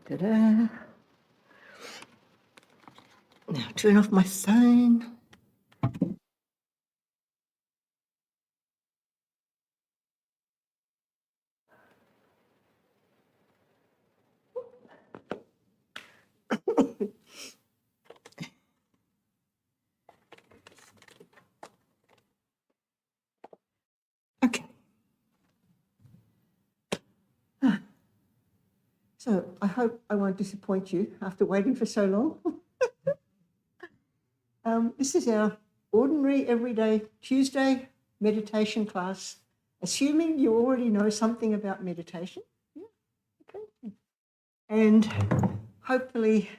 Da-da. Now turn off my phone. Okay. So I hope I won't disappoint you after waiting for so long. This is our ordinary everyday Tuesday meditation class, assuming you already know something about meditation. Yeah, okay. And hopefully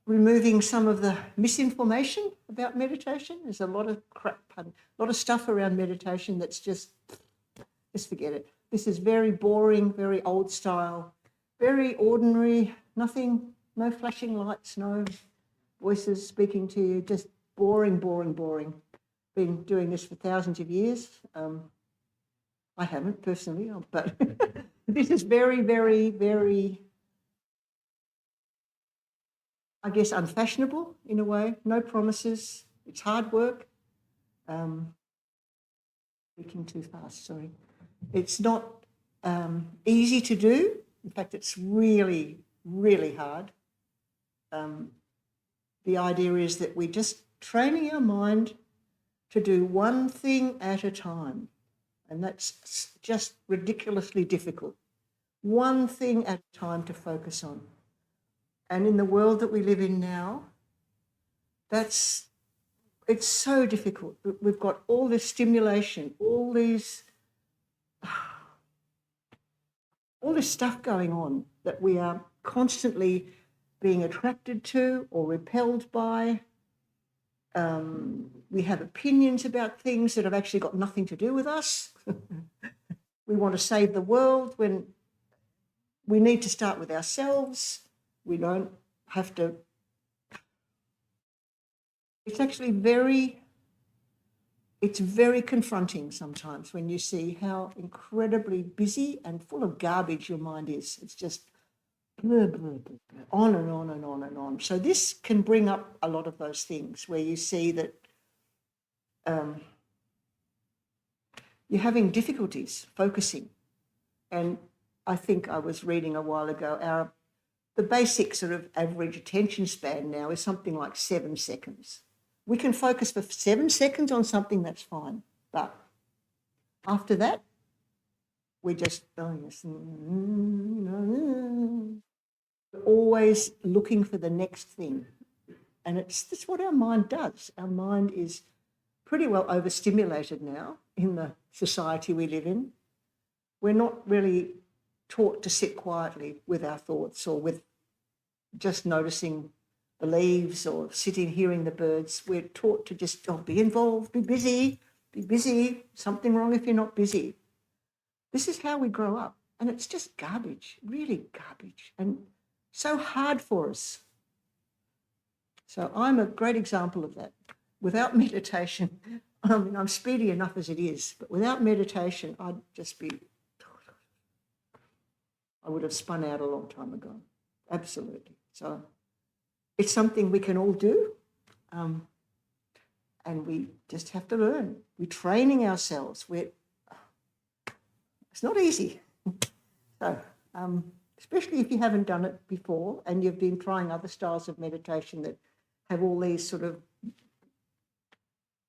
removing some of the misinformation about meditation. There's a lot of crap, a lot of stuff around meditation that's just forget it. This is very boring, very old style, very ordinary, nothing, no flashing lights, no voices speaking to you, just boring, boring, boring. Been doing this for thousands of years. I haven't personally, but this is very, very, very, I guess, unfashionable in a way. No promises. It's hard work. Speaking too fast, sorry. It's not easy to do. In fact, it's really, really hard. The idea is that we're just training our mind to do one thing at a time. And that's just ridiculously difficult. One thing at a time to focus on. And in the world that we live in now, it's so difficult. We've got all this stimulation, all this stuff going on that we are constantly being attracted to or repelled by. We have opinions about things that have actually got nothing to do with us. We want to save the world when we need to start with ourselves. We don't have to. It's actually very confronting sometimes when you see how incredibly busy and full of garbage your mind is. It's just blah, blah, blah, blah, on and on and on and on. So this can bring up a lot of those things where you see that you're having difficulties focusing. And I think I was reading a while ago, the basic sort of average attention span now is something like 7 seconds. We can focus for 7 seconds on something, that's fine. But after that, we just, always looking for the next thing. And that's what our mind does. Our mind is pretty well overstimulated now in the society we live in. We're not really taught to sit quietly with our thoughts or with just noticing the leaves or sitting hearing the birds. We're taught to just be involved, be busy, something wrong if you're not busy. This is how we grow up, and it's just garbage, really garbage, and so hard for us. So I'm a great example of that. Without meditation, I mean, I'm speedy enough as it is, but without meditation, I would have spun out a long time ago. Absolutely. So it's something we can all do, and we just have to learn. We're training ourselves. It's not easy. So especially if you haven't done it before and you've been trying other styles of meditation that have all these sort of,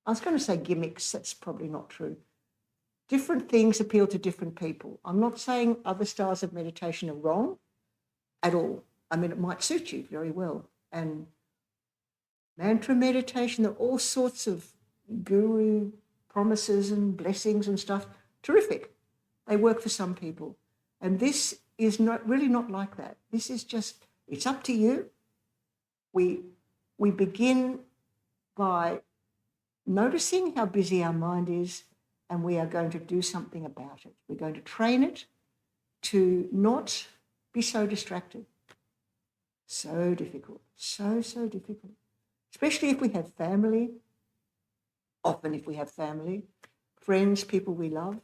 I was going to say gimmicks, that's probably not true. Different things appeal to different people. I'm not saying other styles of meditation are wrong at all. I mean, it might suit you very well. And mantra meditation, there are all sorts of guru promises and blessings and stuff. Terrific. They work for some people. And this is really not like that. This is just, it's up to you. We begin by noticing how busy our mind is, and we are going to do something about it. We're going to train it to not be so distracted. So difficult, so difficult, especially if we have family, often if we have family, friends, people we love.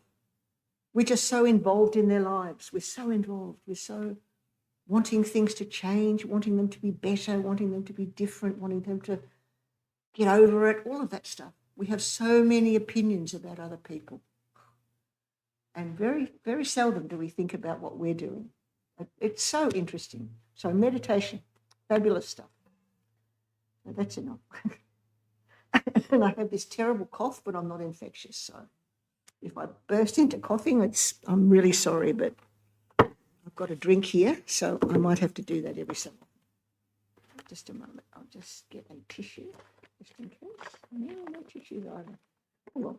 We're just so involved in their lives. We're so involved. wanting things to change, wanting them to be better, wanting them to be different, wanting them to get over it, all of that stuff. We have so many opinions about other people. And very, very seldom do we think about what we're doing. It's so interesting. So meditation, fabulous stuff. So that's enough. And I have this terrible cough, but I'm not infectious. So if I burst into coughing, I'm really sorry, but I've got a drink here, so I might have to do that every so often. Just a moment. I'll just get a tissue, just in case. No tissues either. Oh, well.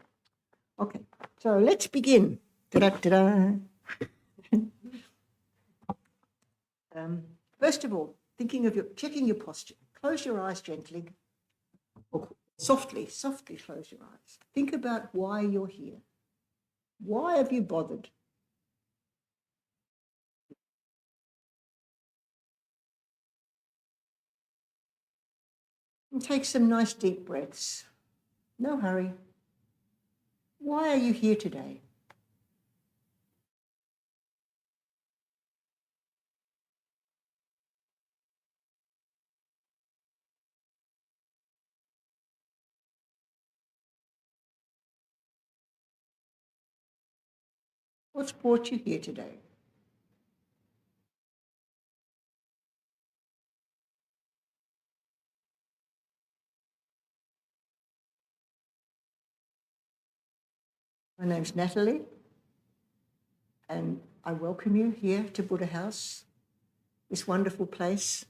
Okay, so let's begin. Ta-da-ta-da. First of all, checking your posture. Close your eyes gently, or softly close your eyes. Think about why you're here. Why have you bothered? And take some nice deep breaths. No hurry. Why are you here today? What's brought you here today? My name's Natalie, and I welcome you here to Buddha House, this wonderful place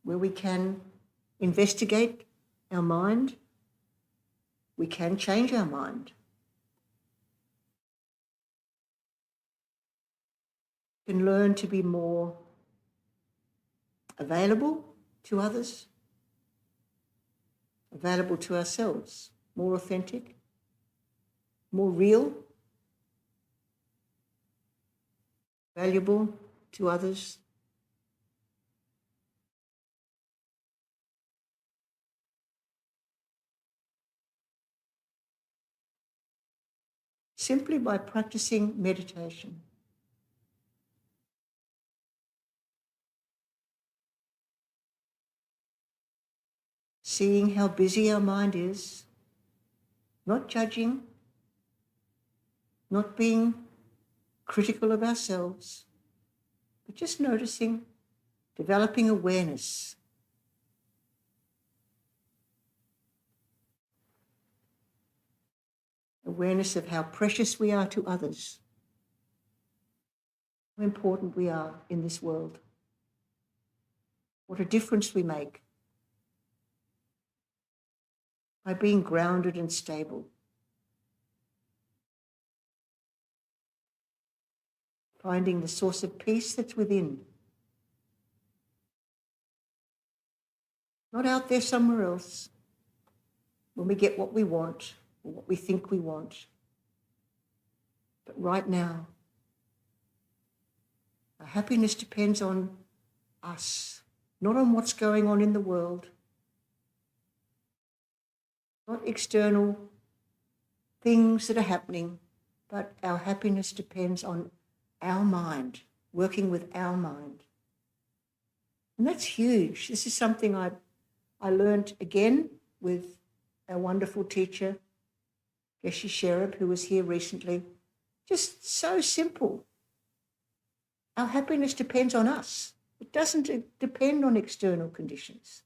where we can investigate our mind, we can change our mind. We can learn to be more available to others, available to ourselves, more authentic, more real, valuable to others. Simply by practicing meditation. Seeing how busy our mind is, not judging, not being critical of ourselves, but just noticing, developing awareness. Awareness of how precious we are to others, how important we are in this world, what a difference we make by being grounded and stable, finding the source of peace that's within, not out there somewhere else when we get what we want or what we think we want, but right now. Our happiness depends on us, not on what's going on in the world, not external things that are happening, but our happiness depends on our mind, working with our mind. And that's huge. This is something I learned again with our wonderful teacher, Geshe Sherab, who was here recently. Just so simple. Our happiness depends on us. It doesn't depend on external conditions.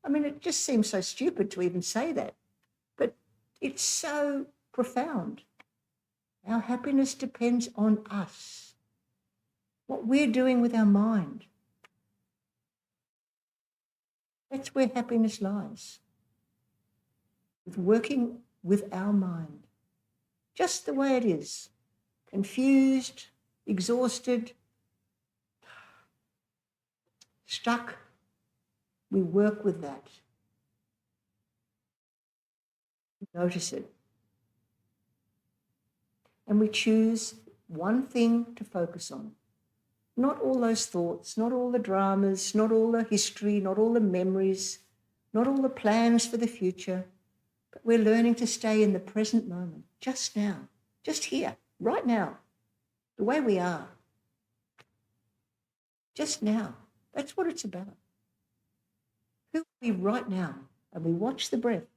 I mean, it just seems so stupid to even say that, but it's so profound. Our happiness depends on us, what we're doing with our mind. That's where happiness lies, with working with our mind, just the way it is, confused, exhausted, stuck. We work with that. Notice it. And we choose one thing to focus on. Not all those thoughts, not all the dramas, not all the history, not all the memories, not all the plans for the future, but we're learning to stay in the present moment, just now, just here, right now, the way we are. just now. That's what it's about. Who are we right now? And we watch the breath.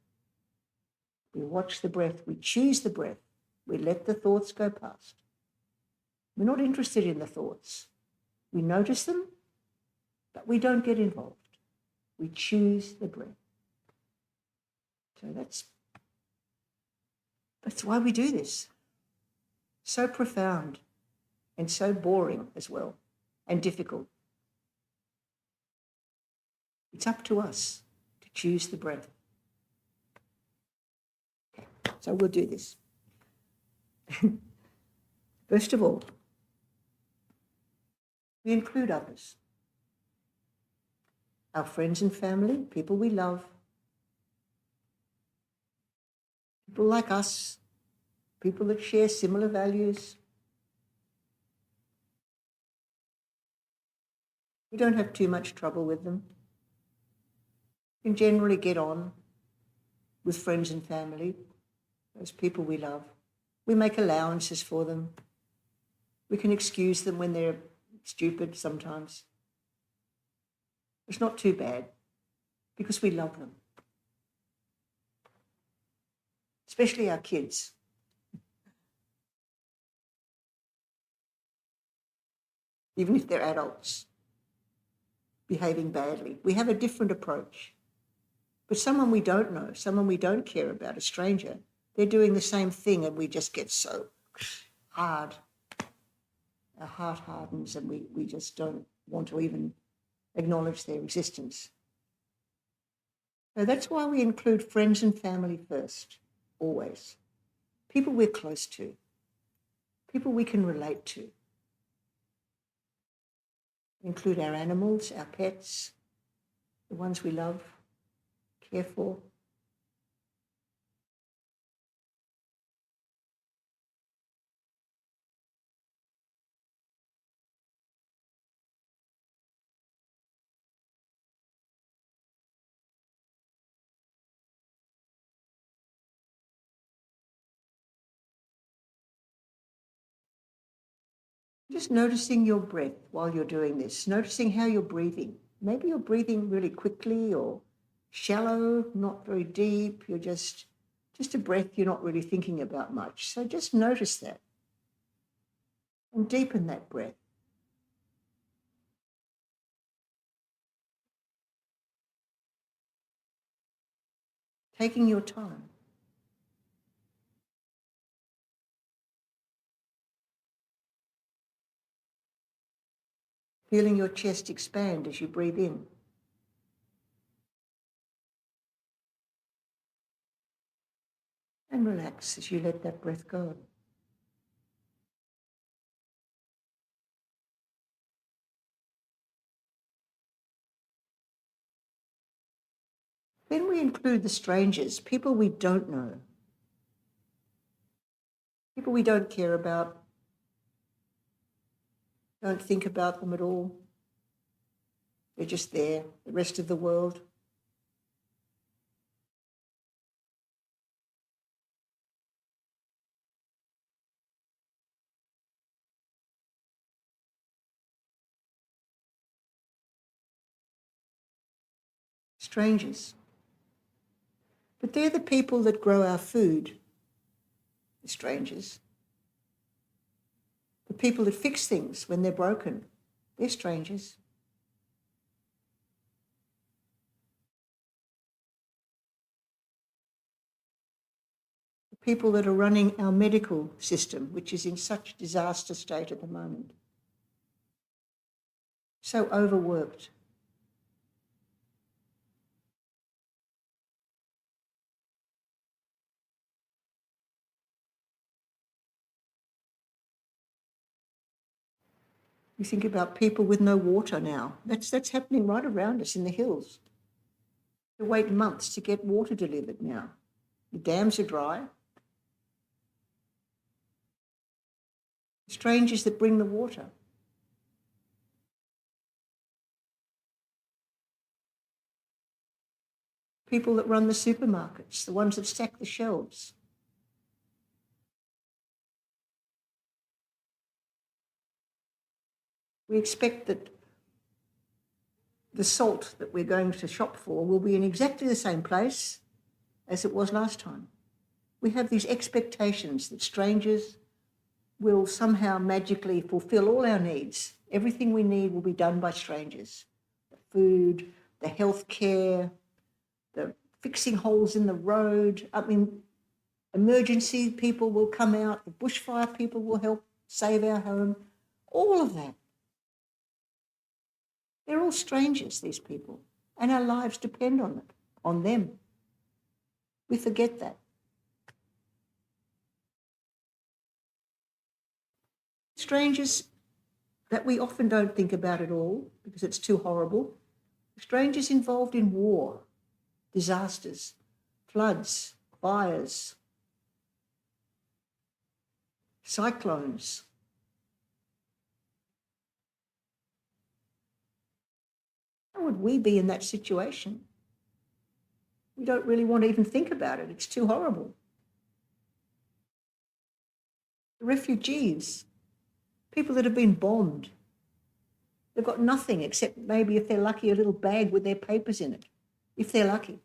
We watch the breath. We choose the breath. We let the thoughts go past. We're not interested in the thoughts. We notice them, but we don't get involved. We choose the breath. So that's why we do this. So profound and so boring as well, and difficult. It's up to us to choose the breath. Okay, so we'll do this. First of all, we include others. Our friends and family, people we love, people like us, people that share similar values. We don't have too much trouble with them. We can generally get on with friends and family, those people we love. We make allowances for them. We can excuse them when they're stupid sometimes. It's not too bad because we love them, especially our kids. Even if they're adults behaving badly, we have a different approach. But someone we don't know, someone we don't care about, a stranger, they're doing the same thing and we just get so hard. Our heart hardens and we just don't want to even acknowledge their existence. So that's why we include friends and family first, always. People we're close to, people we can relate to. Include our animals, our pets, the ones we love, care for. Just noticing your breath while you're doing this, noticing how you're breathing. Maybe you're breathing really quickly or shallow, not very deep. You're just a breath you're not really thinking about much. So just notice that and deepen that breath. Taking your time. Feeling your chest expand as you breathe in. And relax as you let that breath go. Then we include the strangers, people we don't know, people we don't care about, don't think about them at all. They're just there, the rest of the world. Strangers. But they're the people that grow our food, the strangers. The people that fix things when they're broken, they're strangers. The people that are running our medical system, which is in such disaster state at the moment. So overworked. You think about people with no water now. That's happening right around us in the hills. They wait months to get water delivered now. The dams are dry. Strangers that bring the water. People that run the supermarkets, the ones that stack the shelves. We expect that the salt that we're going to shop for will be in exactly the same place as it was last time. We have these expectations that strangers will somehow magically fulfill all our needs. Everything we need will be done by strangers. The food, the health care, the fixing holes in the road. I mean, emergency people will come out, the bushfire people will help save our home, all of that. They're all strangers, these people, and our lives depend on them. We forget that. Strangers that we often don't think about at all because it's too horrible. Strangers involved in war, disasters, floods, fires, cyclones. How would we be in that situation? We don't really want to even think about it. It's too horrible. The refugees, people that have been bombed, they've got nothing except maybe, if they're lucky, a little bag with their papers in it, if they're lucky.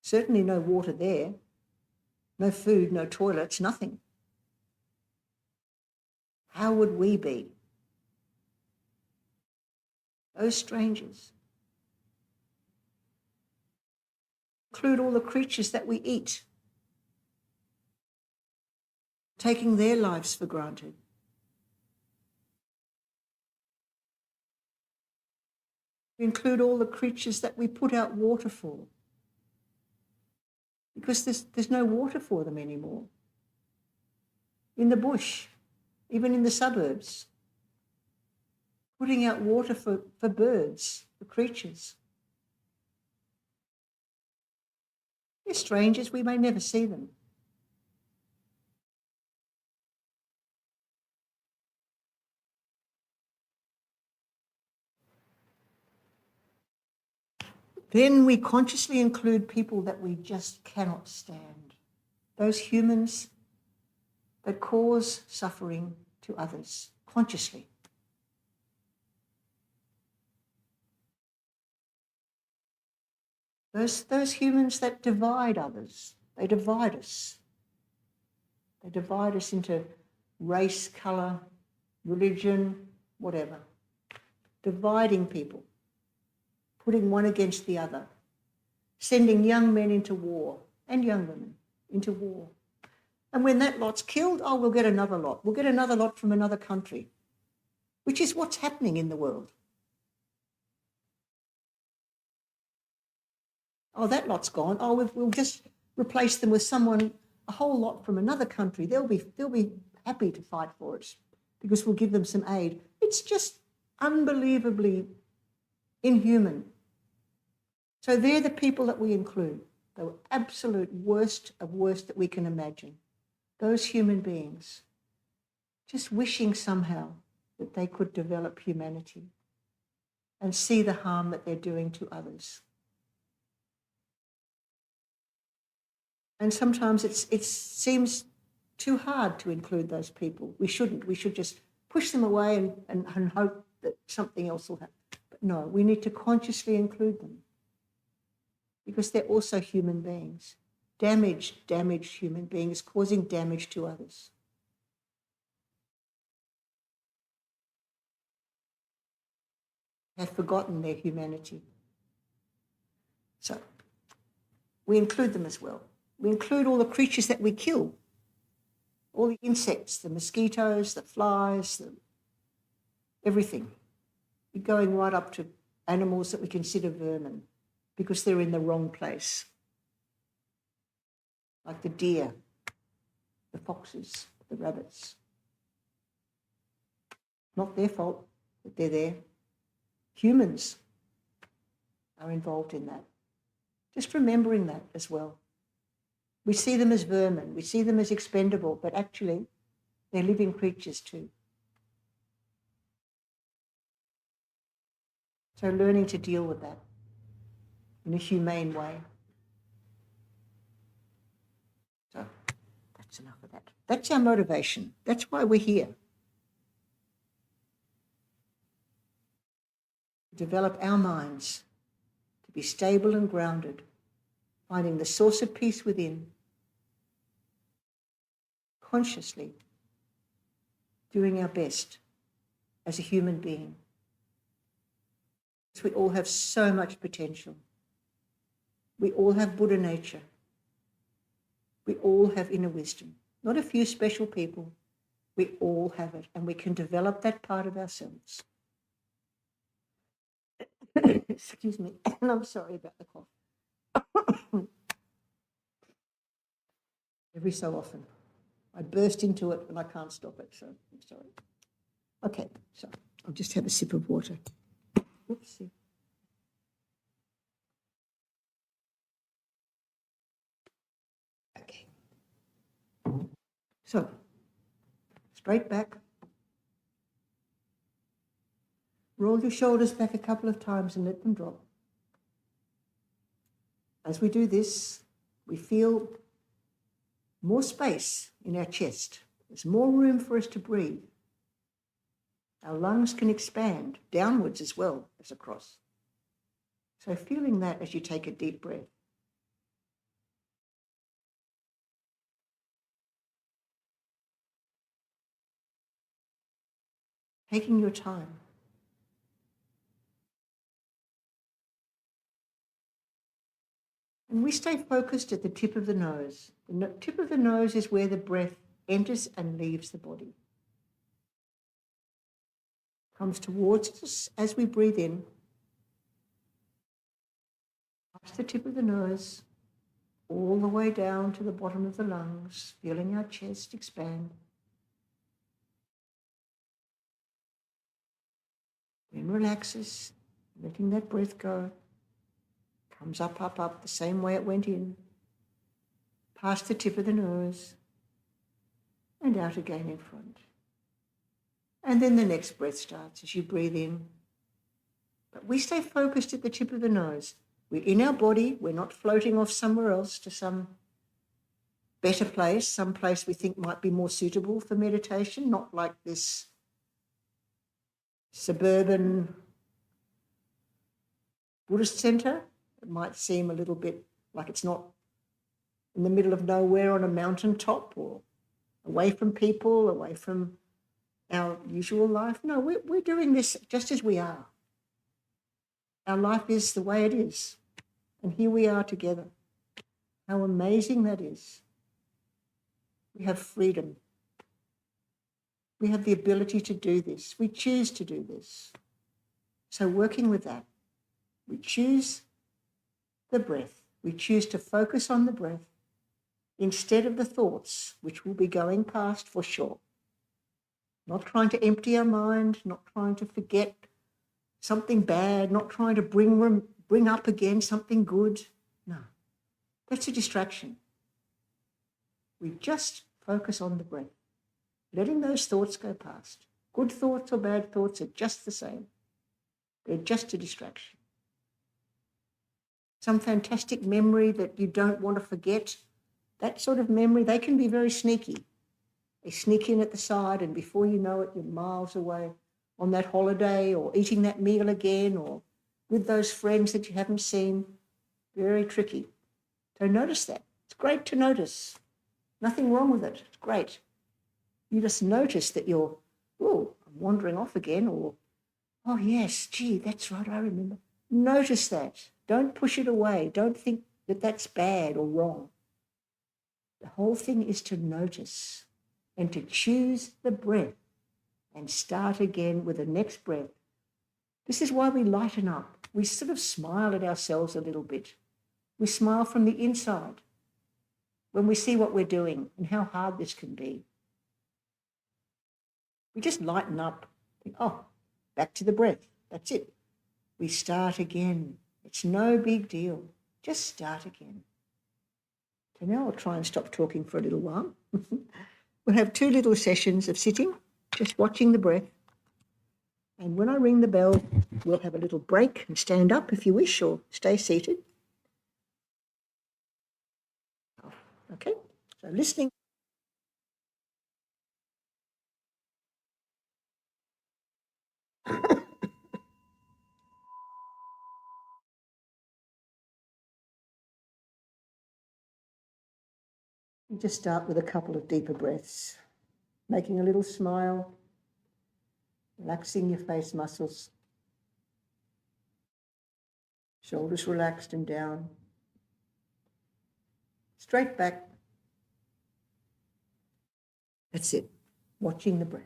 Certainly no water there, no food, no toilets, nothing. How would we be? Those strangers. Include all the creatures that we eat, taking their lives for granted. Include all the creatures that we put out water for, because there's no water for them anymore. In the bush, even in the suburbs, putting out water for birds, for creatures. They're strangers, we may never see them. Then we consciously include people that we just cannot stand. Those humans that cause suffering to others, consciously. Those humans that divide others, they divide us. They divide us into race, colour, religion, whatever. Dividing people, putting one against the other, sending young men into war and young women into war. And when that lot's killed, oh, we'll get another lot. We'll get another lot from another country, which is what's happening in the world. Oh, that lot's gone. Oh, we'll just replace them with someone, a whole lot from another country. They'll be happy to fight for us because we'll give them some aid. It's just unbelievably inhuman. So they're the people that we include, the absolute worst of worst that we can imagine. Those human beings, just wishing somehow that they could develop humanity and see the harm that they're doing to others. And sometimes it seems too hard to include those people. We shouldn't. We should just push them away and hope that something else will happen. But no, we need to consciously include them because they're also human beings, damaged human beings causing damage to others. Have forgotten their humanity. So we include them as well. We include all the creatures that we kill, all the insects, the mosquitoes, the flies, everything. We're going right up to animals that we consider vermin because they're in the wrong place, like the deer, the foxes, the rabbits. Not their fault that they're there. Humans are involved in that. Just remembering that as well. We see them as vermin, we see them as expendable, but actually they're living creatures too. So learning to deal with that in a humane way. So that's enough of that. That's our motivation. That's why we're here. develop our minds to be stable and grounded, finding the source of peace within, consciously doing our best as a human being. Because we all have so much potential. We all have Buddha nature. We all have inner wisdom. Not a few special people. We all have it, and we can develop that part of ourselves. Excuse me, and I'm sorry about the cough. Every so often, I burst into it and I can't stop it, so I'm sorry. Okay, so I'll just have a sip of water. Oopsie. Okay. So, straight back. Roll your shoulders back a couple of times and let them drop. As we do this, we feel more space in our chest. There's more room for us to breathe. Our lungs can expand downwards as well as across. So feeling that as you take a deep breath. Taking your time. And we stay focused at the tip of the nose. The tip of the nose is where the breath enters and leaves the body. Comes towards us as we breathe in. Past the tip of the nose, all the way down to the bottom of the lungs, feeling our chest expand. Then relaxes, letting that breath go. Comes up, up, up, the same way it went in. Past the tip of the nose, and out again in front. And then the next breath starts as you breathe in. But we stay focused at the tip of the nose. We're in our body. We're not floating off somewhere else to some better place, some place we think might be more suitable for meditation, not like this suburban Buddhist center. It might seem a little bit like it's not in the middle of nowhere on a mountaintop or away from people, away from our usual life. No, we're doing this just as we are. Our life is the way it is. And here we are together. How amazing that is. We have freedom. We have the ability to do this. We choose to do this. So working with that, we choose the breath. We choose to focus on the breath instead of the thoughts, which will be going past for sure. Not trying to empty our mind, not trying to forget something bad, not trying to bring up again something good. No, that's a distraction. We just focus on the breath, letting those thoughts go past. Good thoughts or bad thoughts are just the same. They're just a distraction. Some fantastic memory that you don't want to forget, that sort of memory, they can be very sneaky. They sneak in at the side, and before you know it, you're miles away on that holiday or eating that meal again or with those friends that you haven't seen. Very tricky. So notice that. It's great to notice. Nothing wrong with it. It's great. You just notice that you're, oh, I'm wandering off again, or, oh, yes, gee, that's right, I remember. Notice that. Don't push it away. Don't think that that's bad or wrong. The whole thing is to notice and to choose the breath and start again with the next breath. This is why we lighten up. We sort of smile at ourselves a little bit. We smile from the inside when we see what we're doing and how hard this can be. We just lighten up. Think, oh, back to the breath. That's it. We start again. It's no big deal. Just start again. So now I'll try and stop talking for a little while. We'll have 2 little sessions of sitting, just watching the breath. And when I ring the bell, we'll have a little break and stand up if you wish, or stay seated. Okay, so listening. You just start with a couple of deeper breaths, making a little smile, relaxing your face muscles, shoulders relaxed and down, straight back. That's it, watching the breath.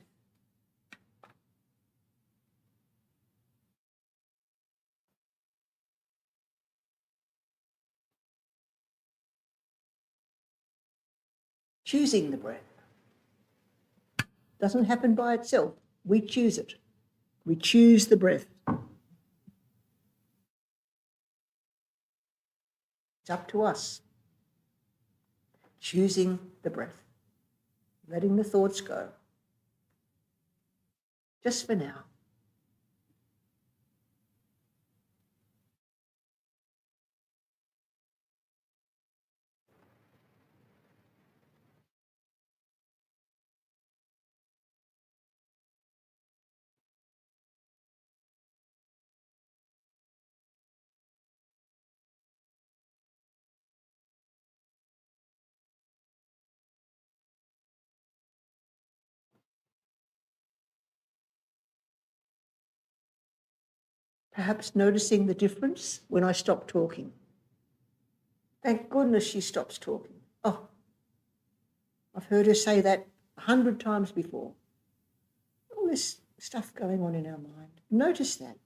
Choosing the breath. Doesn't happen by itself. We choose it. We choose the breath. It's up to us. Choosing the breath. Letting the thoughts go. Just for now. Perhaps noticing the difference when I stop talking. Thank goodness she stops talking. Oh, I've heard her say that 100 times before. All this stuff going on in our mind. Notice that.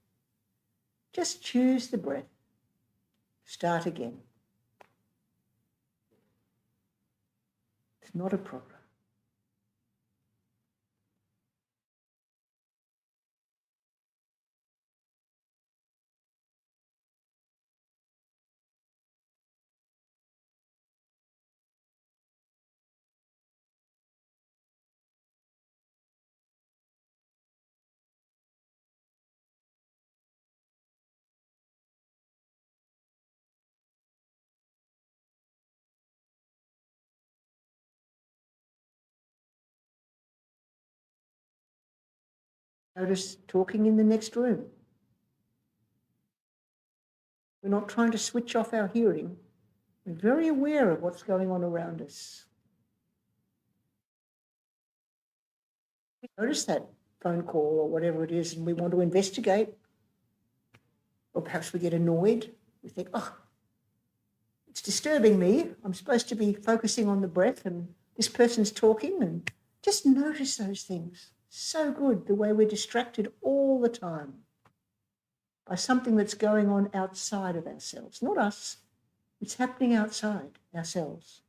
Just choose the breath. Start again. It's not a problem. Notice talking in the next room. We're not trying to switch off our hearing. We're very aware of what's going on around us. We notice that phone call or whatever it is, and we want to investigate. Or perhaps we get annoyed. We think, oh, it's disturbing me. I'm supposed to be focusing on the breath and this person's talking, and just notice those things. So good, the way we're distracted all the time by something that's going on outside of ourselves, not us. It's happening outside ourselves.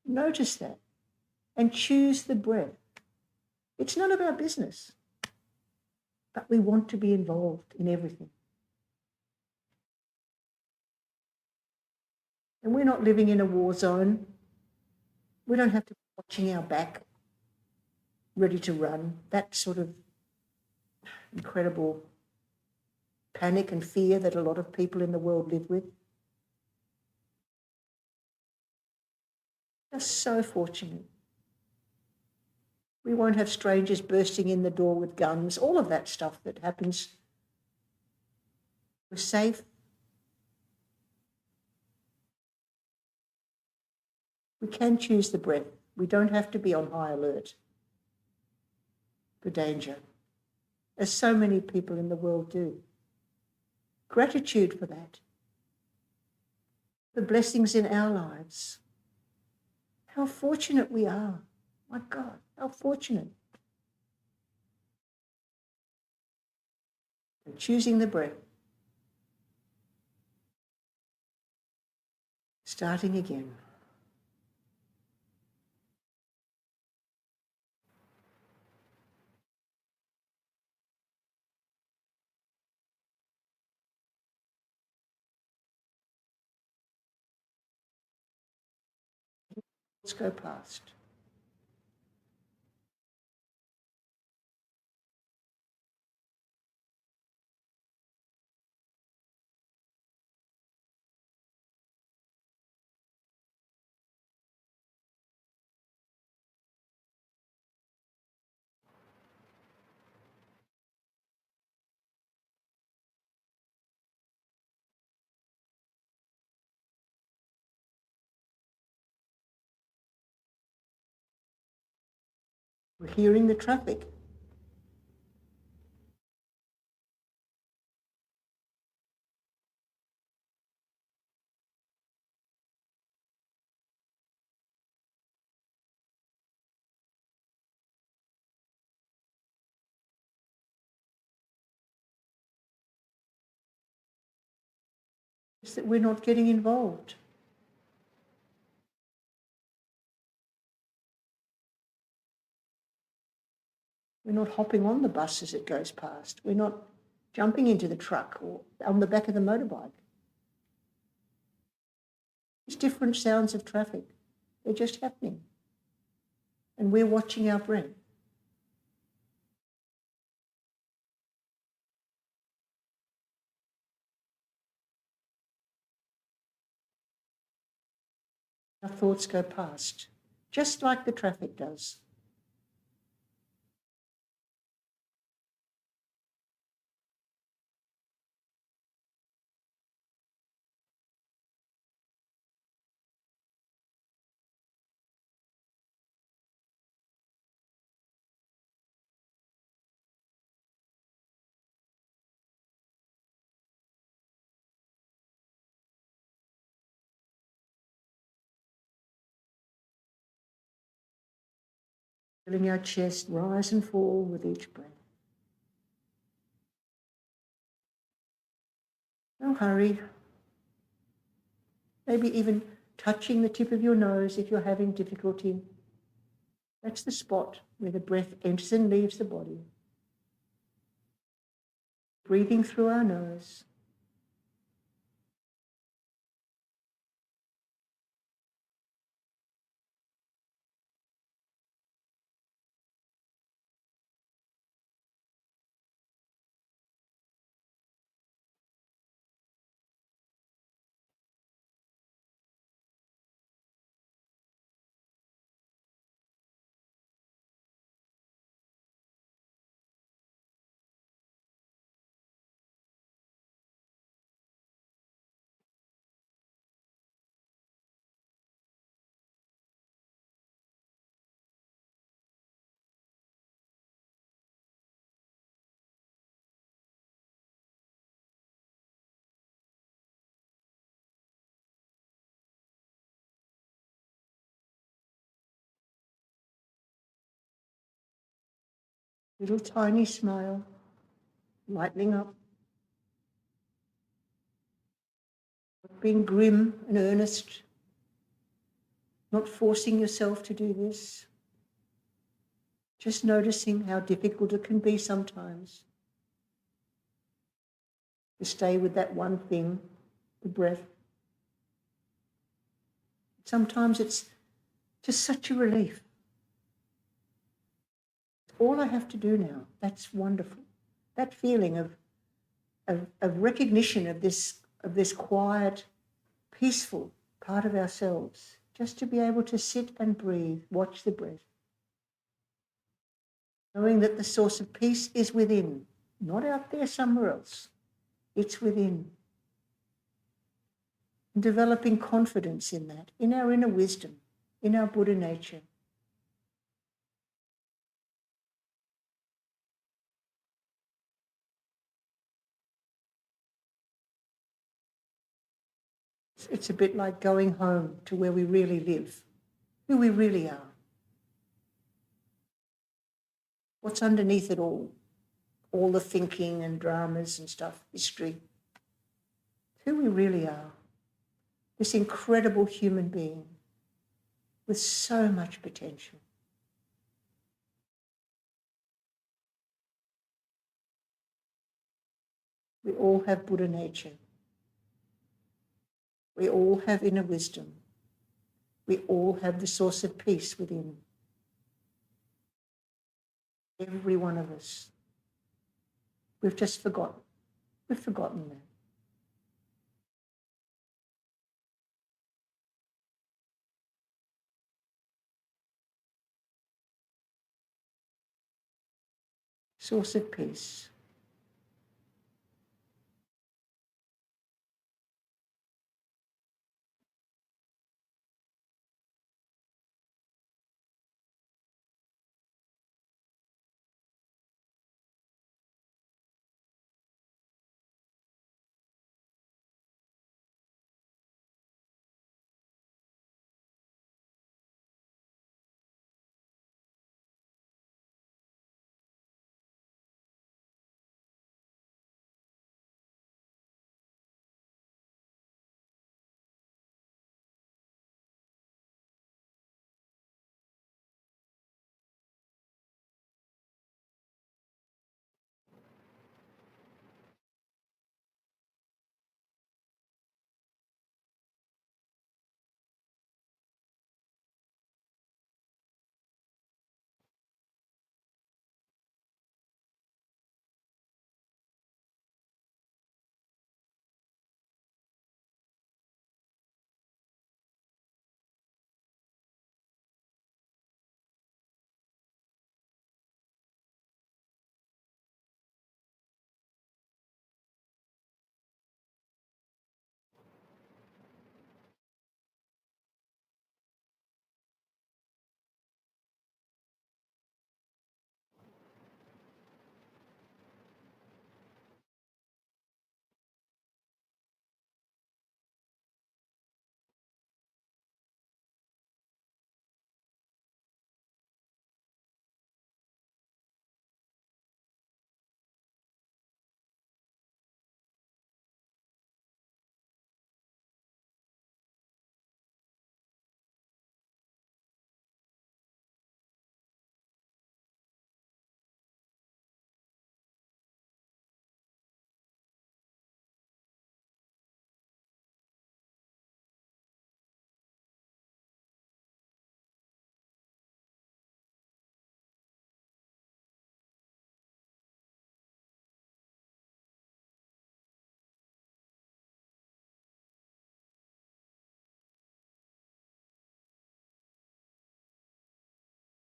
Notice that and choose the breath. It's none of our business, but we want to be involved in everything. And we're not living in a war zone. We don't have to be watching our back, ready to run. That sort of incredible panic and fear that a lot of people in the world live with. Just so fortunate. We won't have strangers bursting in the door with guns, all of that stuff that happens. We're safe. We can choose the breath. We don't have to be on high alert for danger, as so many people in the world do. Gratitude for that. The blessings in our lives. How fortunate we are. My God, how fortunate. And choosing the breath. Starting again. Let's go past. We're hearing the traffic. It's that we're not getting involved. We're not hopping on the bus as it goes past. We're not jumping into the truck or on the back of the motorbike. It's different sounds of traffic. They're just happening. And we're watching our breath. Our thoughts go past, just like the traffic does. Feeling our chest rise and fall with each breath. No hurry. Maybe even touching the tip of your nose if you're having difficulty. That's the spot where the breath enters and leaves the body. Breathing through our nose. Little tiny smile, lightening up. Being grim and earnest, not forcing yourself to do this. Just noticing how difficult it can be sometimes to stay with that one thing, the breath. Sometimes it's just such a relief. All I have to do now, that's wonderful. That feeling of recognition of this quiet, peaceful part of ourselves, just to be able to sit and breathe, watch the breath. Knowing that the source of peace is within, not out there somewhere else. It's within. And developing confidence in that, in our inner wisdom, in our Buddha nature. It's a bit like going home to where we really live, who we really are. What's underneath it all the thinking and dramas and stuff, history. Who we really are. This incredible human being with so much potential. We all have Buddha nature. We all have inner wisdom. We all have the source of peace within. Every one of us. We've just forgotten. We've forgotten that. Source of peace.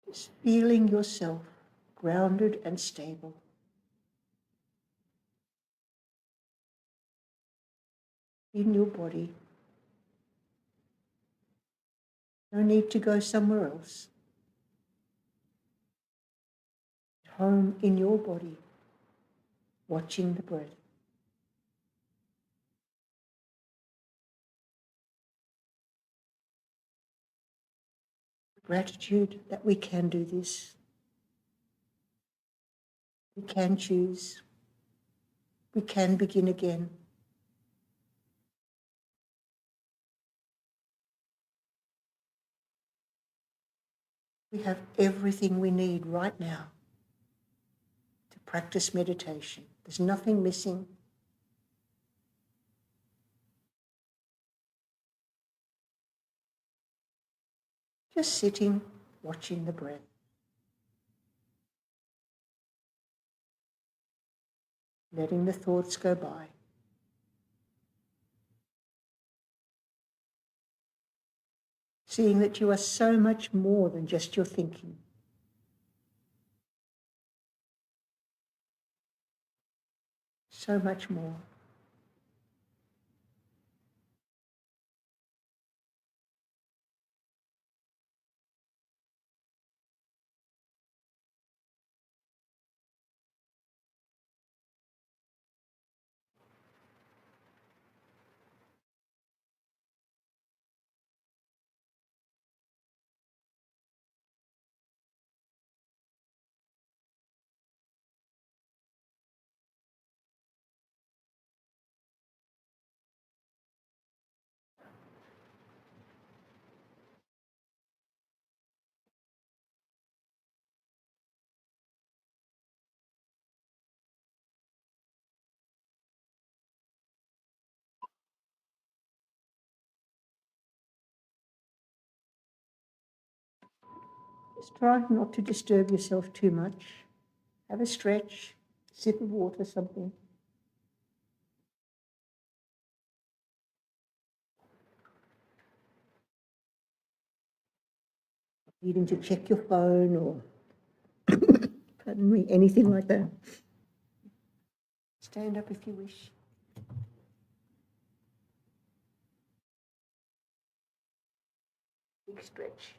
Just feeling yourself grounded and stable. In your body. No need to go somewhere else. At home in your body, watching the breath. Gratitude that we can do this. We can choose. We can begin again. We have everything we need right now to practice meditation. There's nothing missing. Just sitting, watching the breath. Letting the thoughts go by. Seeing that you are so much more than just your thinking. So much more. Just try not to disturb yourself too much. Have a stretch, sip of water, something. Needing to check your phone or, pardon me, anything like that. Stand up if you wish. Big stretch.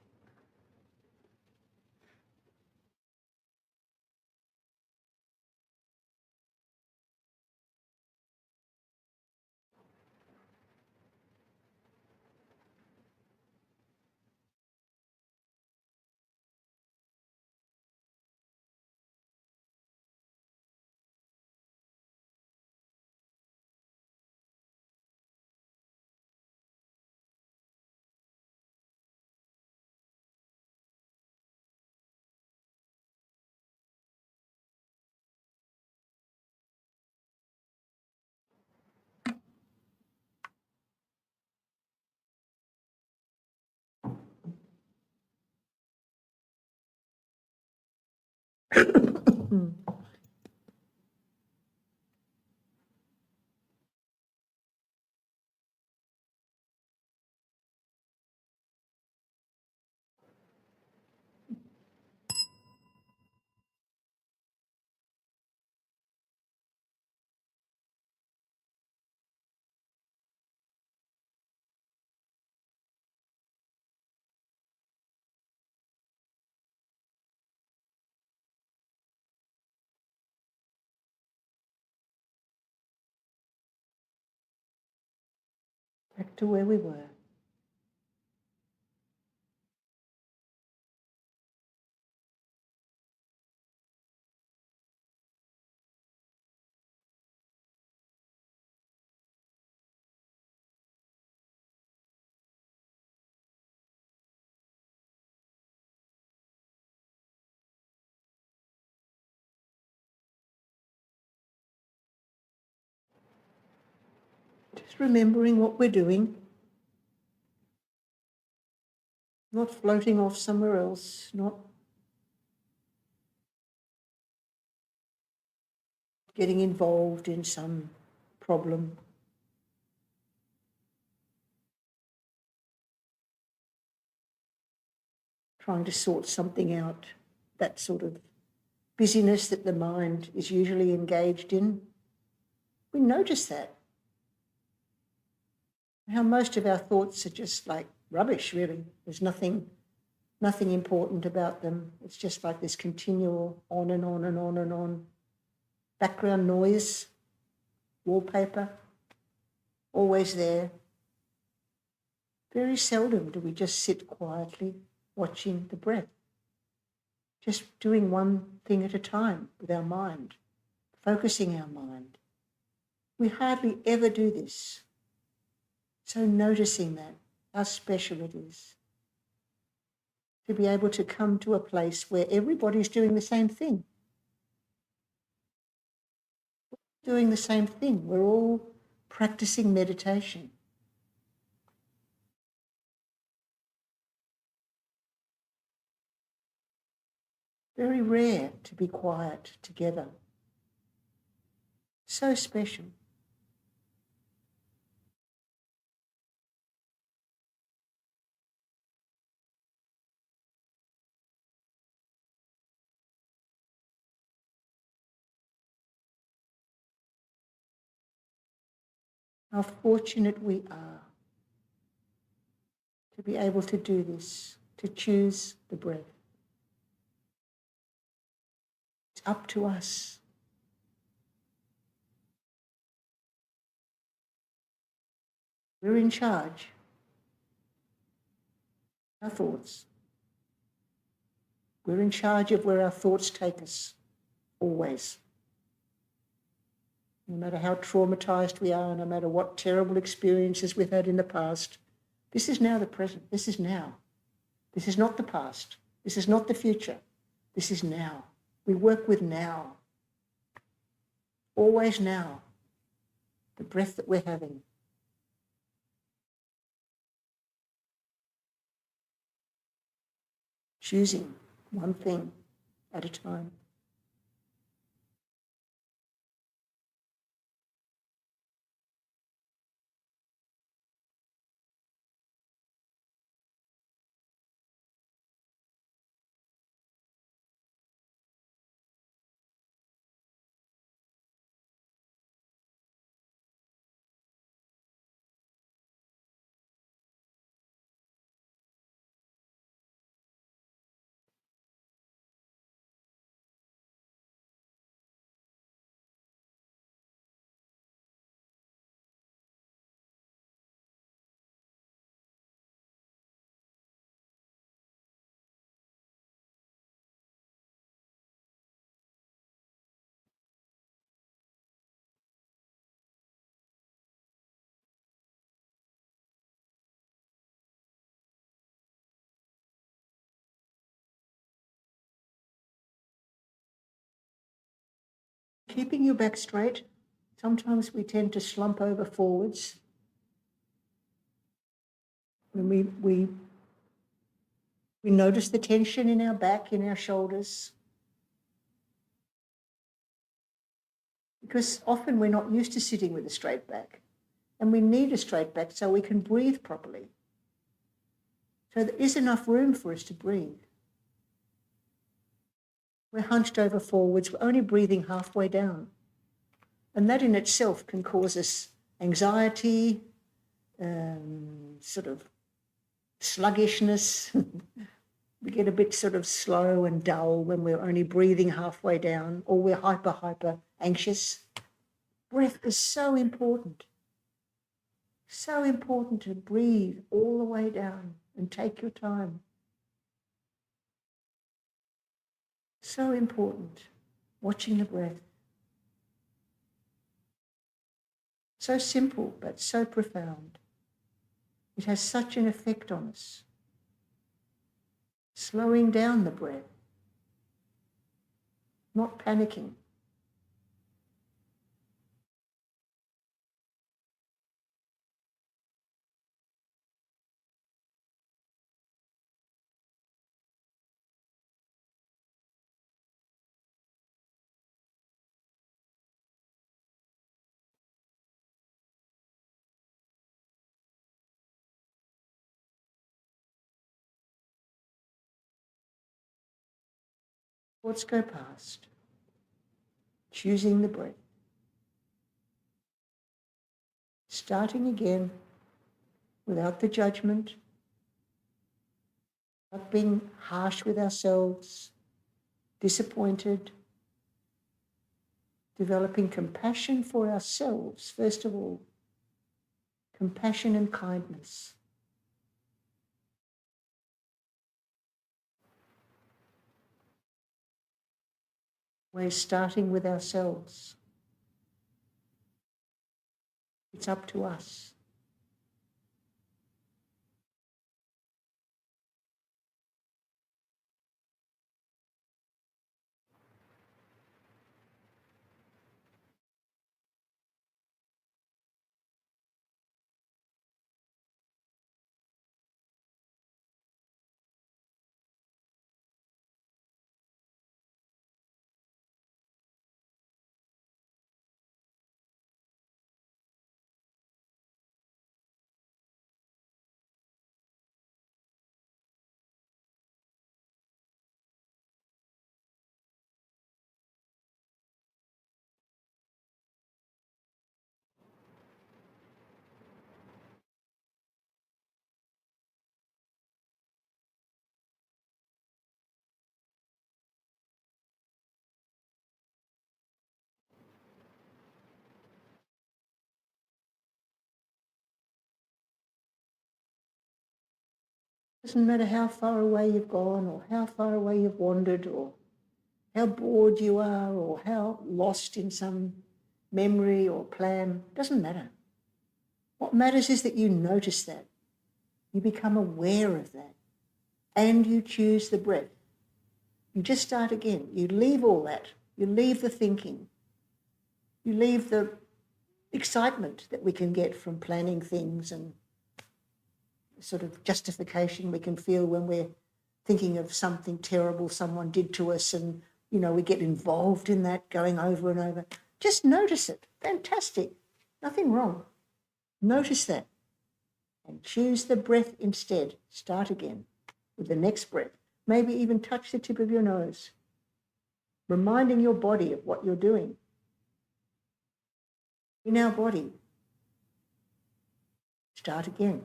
Back to where we were. Just remembering what we're doing. Not floating off somewhere else, not getting involved in some problem. trying to sort something out, that sort of busyness that the mind is usually engaged in. We notice that. How most of our thoughts are just like rubbish, really. There's nothing important about them. It's just like this continual on and on and on and on. Background noise, wallpaper, always there. Very seldom do we just sit quietly watching the breath, just doing one thing at a time with our mind, focusing our mind. We hardly ever do this. So noticing that, how special it is to be able to come to a place where everybody's doing the same thing. Doing the same thing. We're all practicing meditation. Very rare to be quiet together. So special. How fortunate we are to be able to do this, to choose the breath. It's up to us. We're in charge. Our thoughts. We're in charge of where our thoughts take us, always. No matter how traumatized we are, no matter what terrible experiences we've had in the past, this is now the present. This is now. This is not the past. This is not the future. This is now. We work with now. Always now. The breath that we're having. Choosing one thing at a time. Keeping your back straight. Sometimes we tend to slump over forwards when we notice the tension in our back, in our shoulders. Because often we're not used to sitting with a straight back, and we need a straight back so we can breathe properly. So there is enough room for us to breathe. We're hunched over forwards, we're only breathing halfway down. And that in itself can cause us anxiety, sort of sluggishness. We get a bit sort of slow and dull when we're only breathing halfway down, or we're hyper anxious. Breath is so important. So important to breathe all the way down and take your time. So important, watching the breath. So simple, but so profound. It has such an effect on us. Slowing down the breath, not panicking. Thoughts go past. Choosing the breath. Starting again without the judgment, not being harsh with ourselves, disappointed, developing compassion for ourselves, first of all, compassion and kindness. We're starting with ourselves. It's up to us. Doesn't matter how far away you've gone or how far away you've wandered or how bored you are or how lost in some memory or plan. Doesn't matter. What matters is that you notice that. You become aware of that. And you choose the breath. You just start again. You leave all that. You leave the thinking. You leave the excitement that we can get from planning things and sort of justification we can feel when we're thinking of something terrible someone did to us, and we get involved in that, going over and over. Just notice it. Fantastic. Nothing wrong. Notice that and choose the breath instead. Start again with the next breath. Maybe even touch the tip of your nose, reminding your body of what you're doing. In our body, start again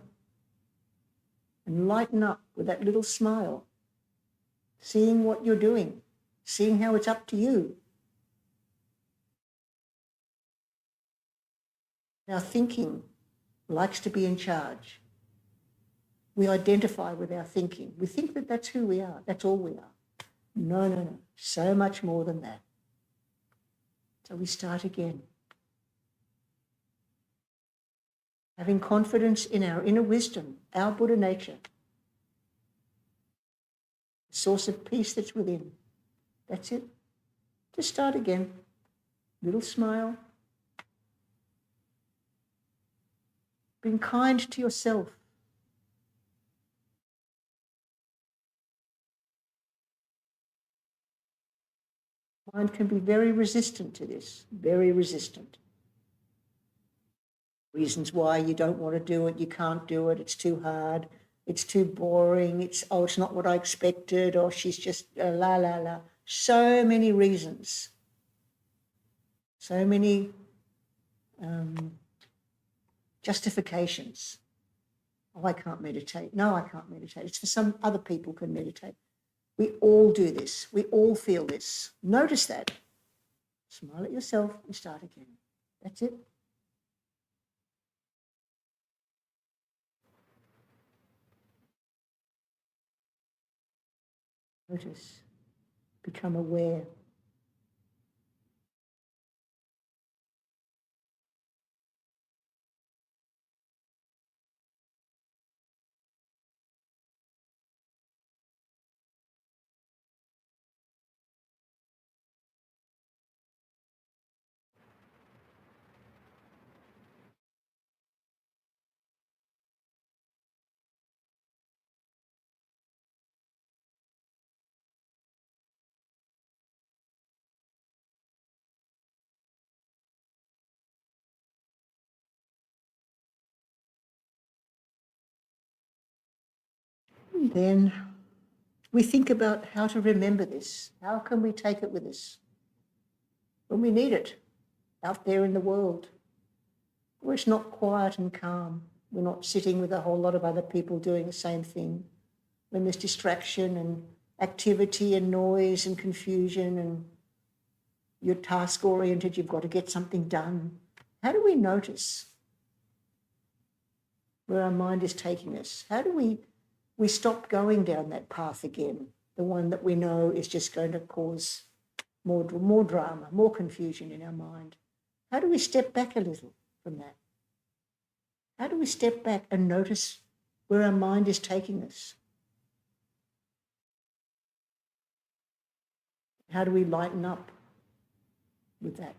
and lighten up with that little smile, seeing what you're doing, seeing how it's up to you. Our thinking likes to be in charge. We identify with our thinking. We think that that's who we are. That's all we are. No, no, no. So much more than that. So we start again. Having confidence in our inner wisdom, our Buddha nature, the source of peace that's within. That's it. Just start again. Little smile. Being kind to yourself. Mind can be very resistant to this, very resistant. Reasons why you don't want to do it, you can't do it, it's too hard, it's too boring, it's not what I expected, or she's just la, la, la. So many reasons. So many justifications. Oh, I can't meditate. No, I can't meditate. It's for some other people can meditate. We all do this. We all feel this. Notice that. Smile at yourself and start again. That's it. Notice. Become aware. And then we think about how to remember this. How can we take it with us when we need it out there in the world, where it's not quiet and calm? We're not sitting with a whole lot of other people doing the same thing, when there's distraction and activity and noise and confusion and you're task oriented, you've got to get something done. How do we notice where our mind is taking us? How do we stop going down that path again, the one that we know is just going to cause more drama, more confusion in our mind? How do we step back a little from that? How do we step back and notice where our mind is taking us? How do we lighten up with that?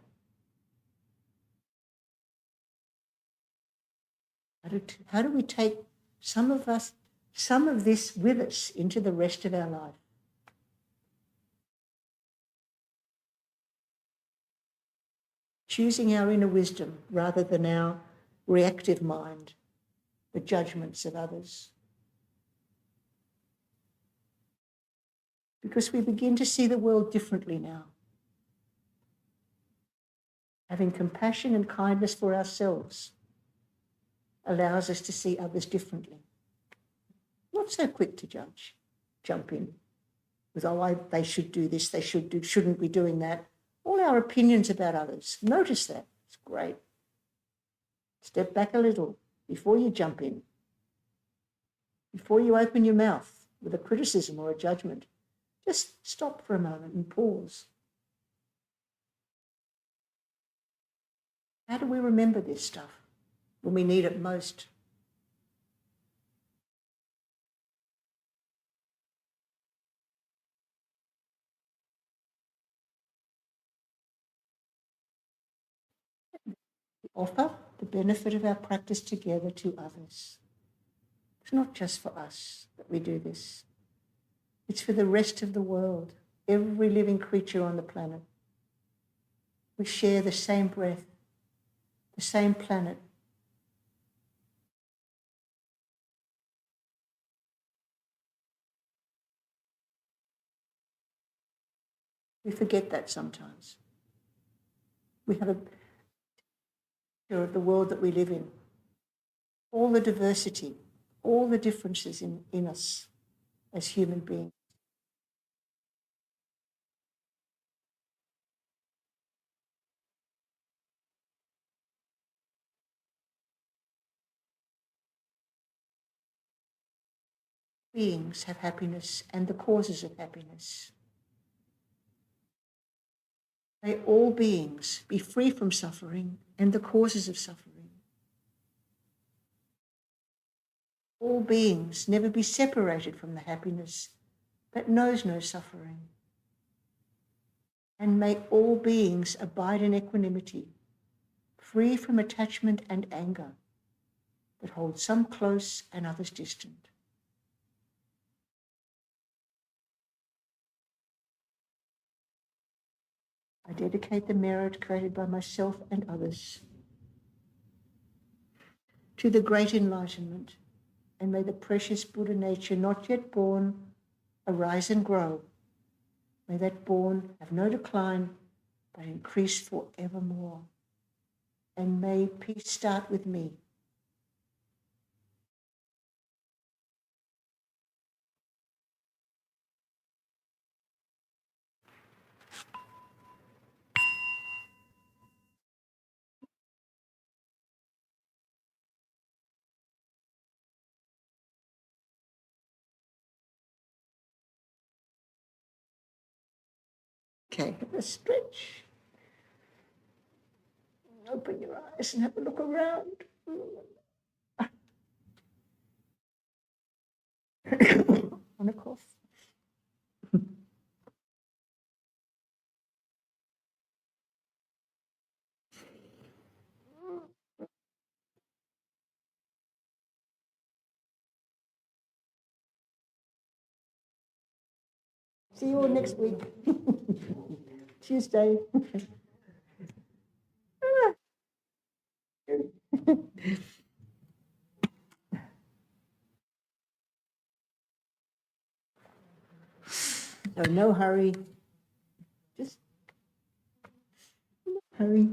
How do we take some of this with us into the rest of our life? Choosing our inner wisdom rather than our reactive mind, the judgments of others. Because we begin to see the world differently now. Having compassion and kindness for ourselves allows us to see others differently. Not so quick to jump in with, they should do this, shouldn't be doing that. All our opinions about others. Notice that. It's great. Step back a little before you jump in. Before you open your mouth with a criticism or a judgment, just stop for a moment and pause. How do we remember this stuff when we need it most? We offer the benefit of our practice together to others. It's not just for us that we do this. It's for the rest of the world, every living creature on the planet. We share the same breath, the same planet. We forget that sometimes. We have a picture of the world that we live in, all the diversity, all the differences in us as human beings. Beings have happiness and the causes of happiness. May all beings be free from suffering and the causes of suffering. All beings never be separated from the happiness that knows no suffering. And may all beings abide in equanimity, free from attachment and anger that hold some close and others distant. I dedicate the merit created by myself and others to the great enlightenment, and may the precious Buddha nature not yet born arise and grow. May that born have no decline, but increase forevermore. And may peace start with me. Okay, have a stretch. Open your eyes and have a look around. Want to cough? See you all next week. Tuesday. So no hurry. Just no hurry.